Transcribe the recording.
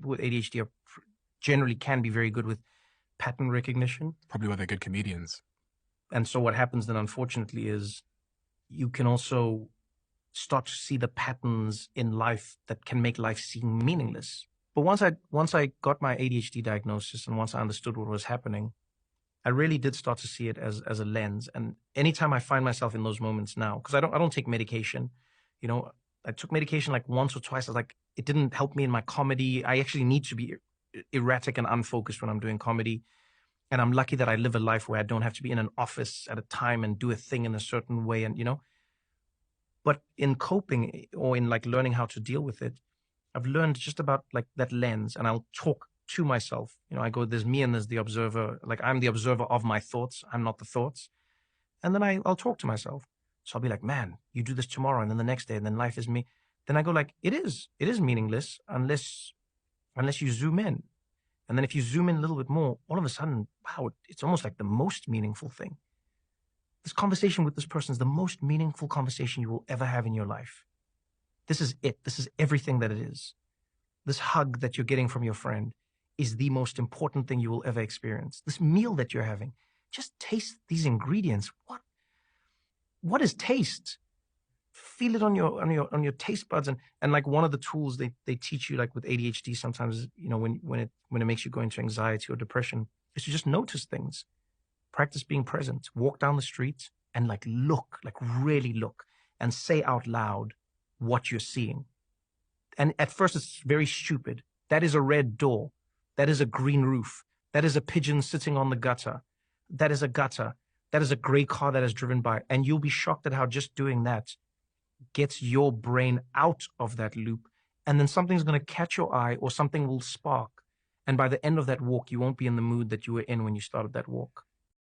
people with ADHD generally can be very good with pattern recognition. Probably why they're good comedians. And so what happens then, unfortunately, is you can also start to see the patterns in life that can make life seem meaningless. But once I got my ADHD diagnosis and once I understood what was happening, I really did start to see it as a lens. And anytime I find myself in those moments now, because I don't take medication, I took medication like once or twice. I was like, it didn't help me in my comedy. I actually need to be erratic and unfocused when I'm doing comedy. And I'm lucky that I live a life where I don't have to be in an office at a time and do a thing in a certain way. And, but in coping or in like learning how to deal with it, I've learned just about like that lens, and I'll talk to myself. I go, there's me and there's the observer. Like I'm the observer of my thoughts. I'm not the thoughts. And then I'll talk to myself. So I'll be like, man, you do this tomorrow. And then the next day, and then life is me. Then I go like, it is meaningless unless you zoom in. And then if you zoom in a little bit more, all of a sudden, wow, it's almost like the most meaningful thing. This conversation with this person is the most meaningful conversation you will ever have in your life. This is it. This is everything that it is. This hug that you're getting from your friend is the most important thing you will ever experience. This meal that you're having, just taste these ingredients. What is taste? Feel it on your taste buds. And like one of the tools they teach you, like with ADHD sometimes, when it makes you go into anxiety or depression, is to just notice things. Practice being present. Walk down the street and like really look and say out loud what you're seeing. And at first it's very stupid. That is a red door. That is a green roof. That is a pigeon sitting on the gutter. That is a gutter. That is a gray car that is driven by. And you'll be shocked at how just doing that gets your brain out of that loop. And then something's going to catch your eye or something will spark. And by the end of that walk, you won't be in the mood that you were in when you started that walk.